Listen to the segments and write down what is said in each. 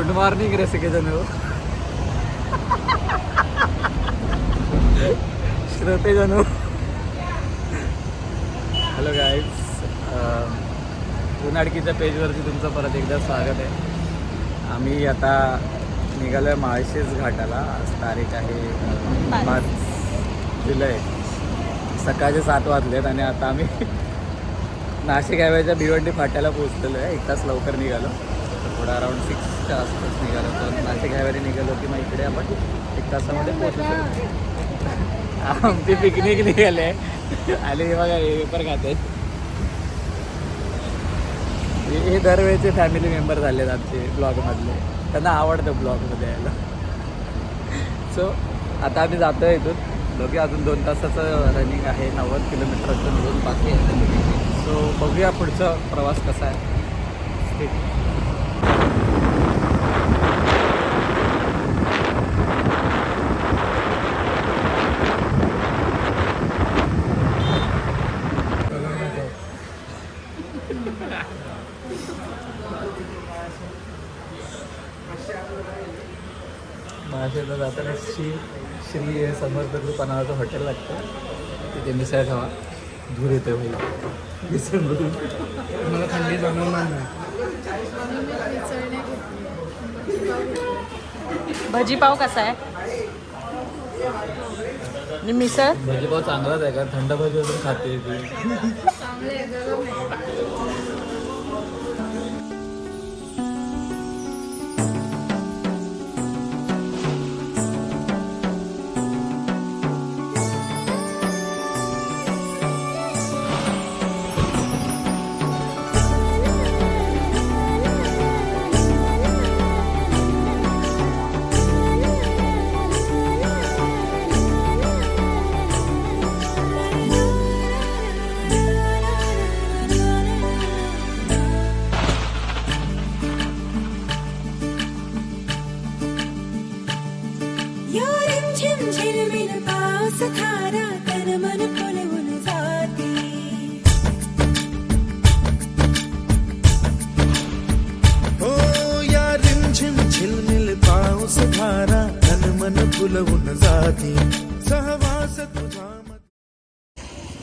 Good morning रसिकेजन श्रोतेजन hello guys, उन्हाळकीच्या पेजवरती तुमचं परत एकदा स्वागत आहे. आम्ही आता निघालो आहे माळशेज घाटाला. आज तारीख आहे 5 जुलै. सकाळचे 7 वाजलेत आणि आता आम्ही नाशिक हायवेच्या भिवंडी फाट्याला पोहोचलेलो आहे. 1 तास लवकर निघालो, थोडा अराउंड 6च्या आसपास निघालो. तर नाशिक हायवेने निघालो की मग इकडे आपण 1 तासामध्ये पोहोचतो. आमची पिकनिक निघाले आणि बघा हे पेपर खाते. हे दरवेळचे फॅमिली मेंबर झालेत आमचे ब्लॉगमधले, त्यांना आवडतं ब्लॉगमध्ये यायला. सो आता आम्ही जातो आहे इथून. दोघे अजून 2 तासाचं रनिंग आहे. 90 किलोमीटर अजून बाकी आहे. सो बघूया पुढचा प्रवास कसा आहे. माळशेजला जाताना श्री समर्थ कृपा नावाचं हॉटेल लागतं. तिथे मिसळ खावा. धूर येते होईल मिसळमधून. मला थंडी जाणवणार नाही. भजीपाव कसा आहे आणि मिसळ? भजीपाव चांगलाच आहे का? थंड भजी अजून खाते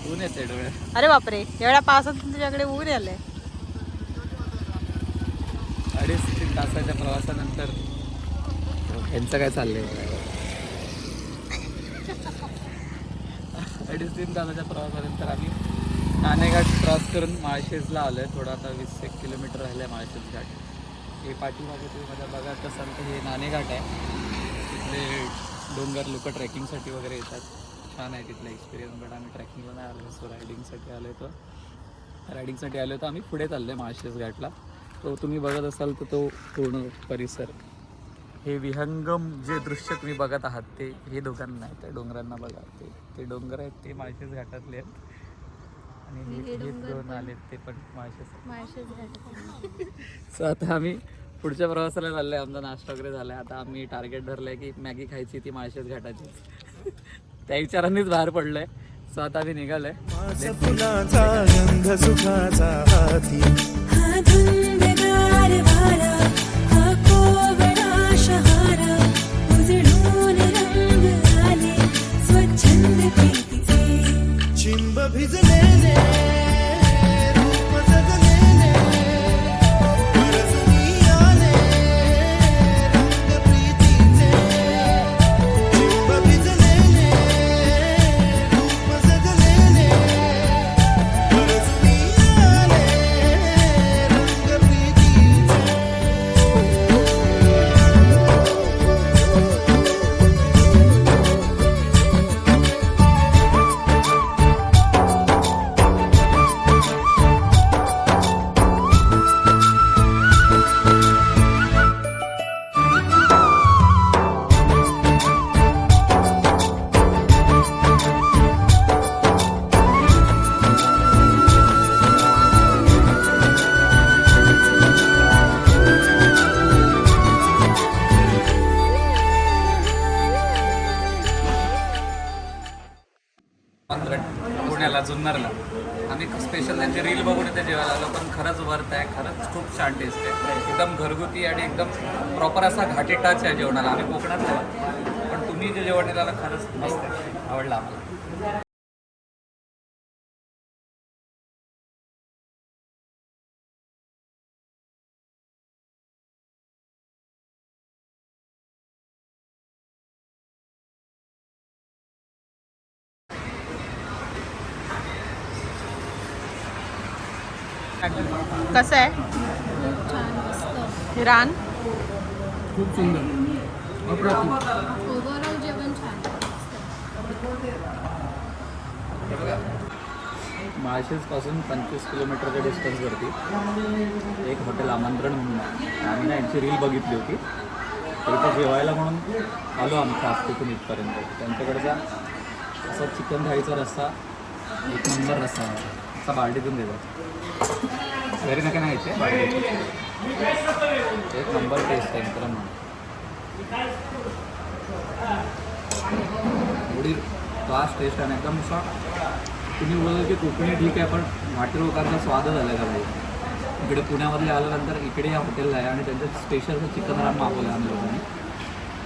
ऊन येते डोळ्यात. अरे बापरे, एवढ्या पावसात तुझ्याकडे ऊन आलंय. 2.5-3 तासाच्या प्रवासानंतर यांचं काय चाललंय? 2.5-3 तासाच्या प्रवासानंतर आम्ही नाणेघाट क्रॉस करून माळशेजला आलो आहे. थोडा आता 20 किलोमीटर राहिलं आहे माळशेज घाट. हे पाठीमागे तुम्ही माझ्या बघत असाल तर हे नाणेघाट आहे. तिथले डोंगर लोक ट्रेकिंगसाठी वगैरे येतात. छान आहे तिथला एक्सपिरियन्स. बट आम्ही ट्रॅकिंगला नाही आलो, सो रायडिंगसाठी आलो होतो. आम्ही पुढे चाललो आहे माळशेज घाटला. तो तुम्ही बघत असाल तर तो पूर्ण परिसर, हे विहंगम जे दृश्य तुम्ही बघत आहात ते हे दोघांना नाही, त्या डोंगरांना बघा. ते डोंगर आहेत ते माळशेज घाटातले आहेत. आणि हे 2 आलेत ते पण माळशेज घाट. सो आता आम्ही पुढच्या प्रवासाला चाललो आहे. आमचा नाश्ता वगैरे झाला आहे. आता आम्ही टार्गेट धरलं आहे की मॅगी खायची ती माळशेज घाटाची. त्या विचारांनीच बाहेर पडलो आहे. सो आता आम्ही निघालो आहे. चिंब भिजलेले रूप जगलेले परसनी आले रंग प्रीतीचे. चिंब भिजलेले रूप जगलेले परसनी आले रंग प्रीतीचे. पुण्याला जुन्नरला आम्ही स्पेशल त्यांची रील बघून इथे जेवायला आलो. पण खरं खरंच वर्थ आहे. खरंच खूप छान टेस्ट आहे. एकदम घरगुती आणि एकदम प्रॉपर असा घाटी टच आहे जेवणाला. आम्ही कोकणात आहोत पण तुम्ही जे जेवण दिलं ना खरंच मस्त आहे. आवडलं आम्हाला. कसं आहे रान? खूप सुंदर. ओव्हरऑल जेवण छान. माळशेजपासून 25 किलोमीटरच्या डिस्टन्सवरती एक हॉटेल आमंत्रण म्हणून आहे. आम्ही ना यांची रील बघितली होती तर इथं जेवायला म्हणून आलो आम्ही खास तिथून इथपर्यंत. त्यांच्याकडचा असा चिकन थाळीचा रस्सा एक नंबर रस्सा आहे. असा बार्डीतून देतात. घरी नका नाही यायचे बार्डीतून. एक नंबर टेस्ट आहे मित्रांनो. एवढी फास्ट टेस्ट आहे एकदम असा. तुम्ही बोललं की कोकणी ठीक आहे पण घाटी लोकांचा स्वाद झाला का भाई. इकडे पुण्यामधले आल्यानंतर इकडे या हॉटेलला आहे आणि त्यांचं स्पेशल चिकन राम मागवलं आम्ही लोकांनी.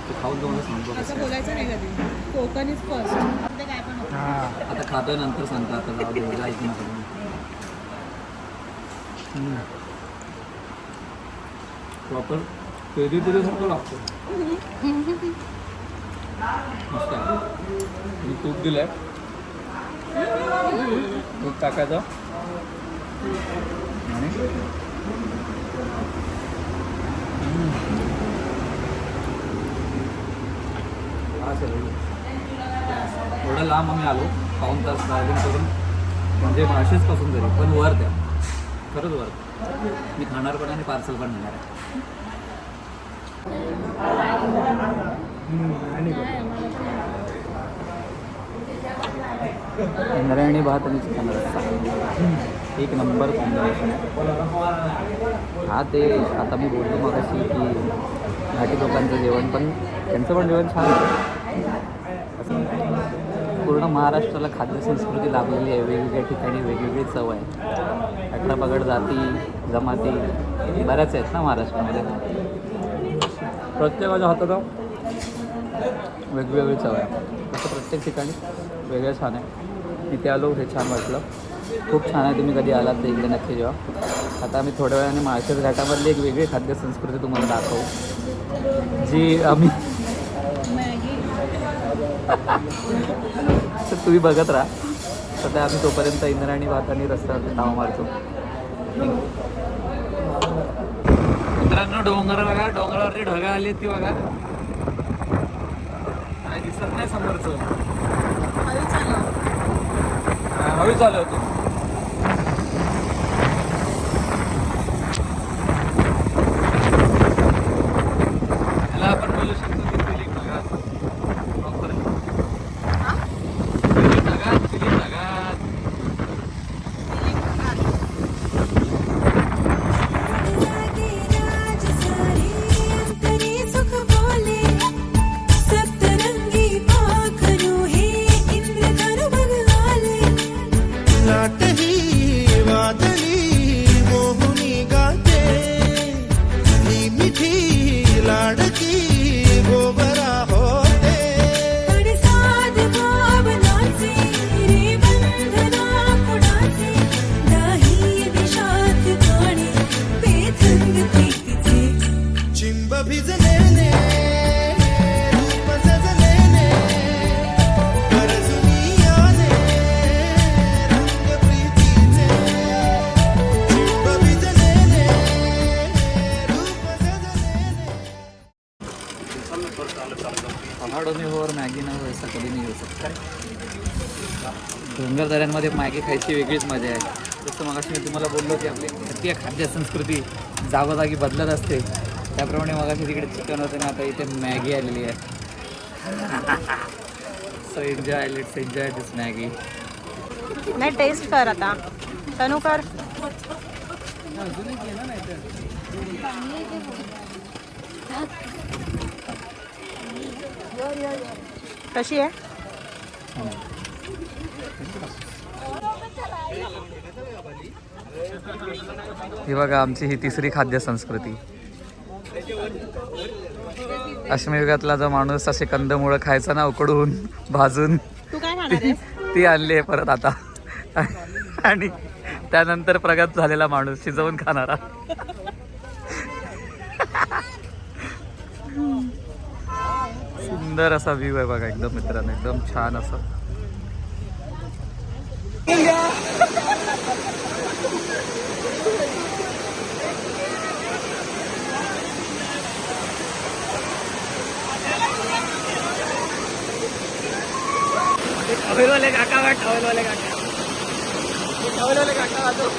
ते खाऊन तुम्हाला सांगतो असं बोलायचं नाही कधी. कोकणीच फर्स्ट. काय पण होतं. आता खातोय नंतर सांगता. आता जाऊ दे जा ऐक नका. प्रॉपर पेरी पेरीसारखं लागतो. मस्त आहे. मी तूप दिलं आहे. तूप टाकायचं आणि एवढं लांब आम्ही आलो. पाऊण तास ट्रॅव्हलिंग करून म्हणजे माळशेजपासून तरी पण वर द्या. खरंच वर. मी खाणार पण आणि पार्सल पण नेणार आहे. इंद्रायणी भात आणि चिकन रस्सा एक नंबर कॉम्बिनेशन आहे. हा ते आता मी बोलतो मगाशी की घाटी लोकांचं जेवण पण त्यांचं पण जेवण छान आहे. असं पूर्ण महाराष्ट्राला खाद्यसंस्कृती लाभलेली आहे. वेगवेगळ्या ठिकाणी वेगवेगळी चव आहे. अठरापगड जाती जमाती बऱ्याच आहेत ना महाराष्ट्रामध्ये. प्रत्येकाच्या हाताला वेगवेगळी चव आहे. तसं प्रत्येक ठिकाणी वेगळं छान आहे. इथे आलो हे छान वाटलं. खूप छान आहे. तुम्ही कधी आलात तर इकडे नक्की जेवा. आता आम्ही थोड्या वेळाने माळशेज घाटामधली एक वेगळी खाद्यसंस्कृती तुम्हाला दाखवू जी आम्ही तर तुम्ही बघत राहा. सध्या आम्ही तोपर्यंत इंद्रायणी भात आणि रस्त्यावरती ताव मारतो. मित्रांनो डोंगर बघा. डोंगरावरती ढगा आली आहेत ती बघा. काय दिसत नाही समोरचं. हळू चालू होतो. याला आपण बोलू शकतो की फिलिंग ढगात. फिलिंग ढगात. फिलिंग ढगात. लाट ही वादळी मोहुनी गाते ही मिठी लाडकी गोबरा होते. पडसाद भावनाचे रे बंधना कुणाचे नाही दिशात काणे बेथंग प्रीतीचे. चिंब भिजलेले रूप सजलेले गरजुनी आले रंग प्रीतीचे. चिंब भिजलेले रूप सजलेले. पहाडों हो और मॅगी ना हो ऐसा कधी नाही होऊ शकत. डोंगरदऱ्यांमध्ये मॅगी खायची वेगळीच मजा आहे. जसं मग मी तुम्हाला बोललो की आपली भारतीय खाद्यसंस्कृती जागोजागी बदलत असते त्याप्रमाणे मगाशी तिकडे चिकन होतं आणि आता इथे मॅगी आलेली आहे. So enjoy. Let's enjoy this Maggi. नाही टेस्ट कर आता. तनू कर. कशी आहे? ही बघा आमची ही तिसरी खाद्य संस्कृती. अश्मयुगातला जो माणूस असे कंदमुळं खायचा ना उकडून भाजून तू काय खाणार आहेस? ती आणली आहे परत आता. आणि त्यानंतर प्रगत झालेला माणूस शिजवून खाणारा. सुंदर असा व्ह्यू आहे बघा एकदम मित्रांनो, एकदम छान असं. टॉवेलवाले काका बा, टॉवेलवाले काका, टॉवेलवाले काका वाजव.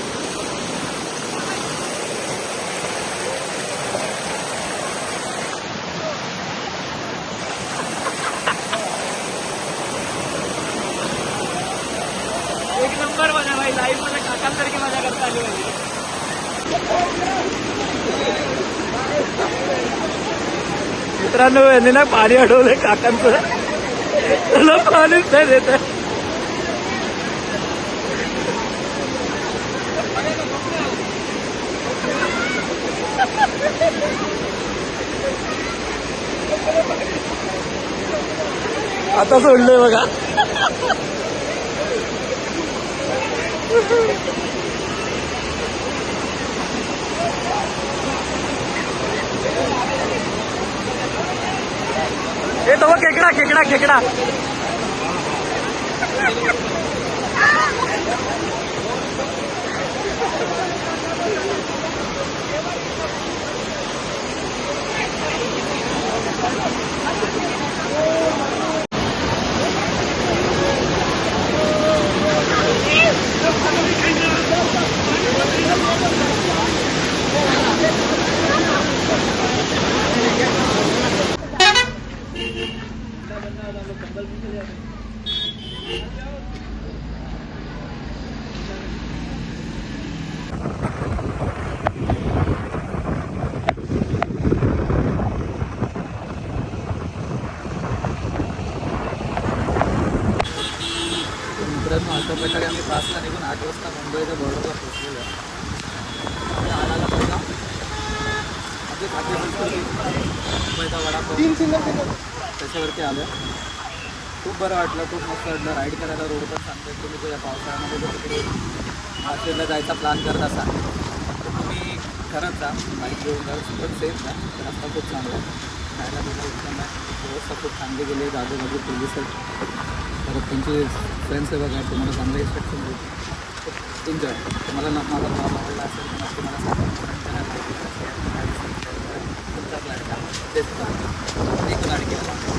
एक नंबर बघा भाई, लाईव्ह मध्ये काकांसारखी मजा करता आली पाहिजे. मित्रांनो यांनी ना पाणी अडवलंय काकांचं, त्याला पाणीच नाही देत. आता सोडलंय बघा. हे तो खेकडा खेकडा खेकडा. मित्रांनो अशा प्रकारे आम्ही 5ला निघून 8 वाजता मुंबईच्या बॉर्डरला पोहोचलेलो आहे. आणायला पहिला आपली खाद्य संस्कृती मुंबईचा वडापाव त्याच्यावरती आलं. खूप बरं वाटलं, खूप मस्त वाटलं. राईड करायला रोड पण सांगतो. तुम्ही तुझ्या पावसाळ्यामध्ये जर तिकडे मार्केटला जायचा प्लॅन करत असाल तर तुम्ही खरंच जा. बाईक घेऊन जा, खूपच सेफ आहे. रस्ता खूप चांगला आहे, खायला बिला उत्तम आहे. व्यवस्था खूप चांगली गेली आहे. आजूबाजू पोलीस आहेत, परत त्यांचे फ्रेंड्स आहे बघा, तुम्हाला चांगलं इन्स्ट्रक्शन देतो. एन्जॉय. तुम्हाला माझा ब्लॉग आवडला असेल तर नक्की मला सांगा. तुमचा प्लॅन का तेच एक गाडी केला.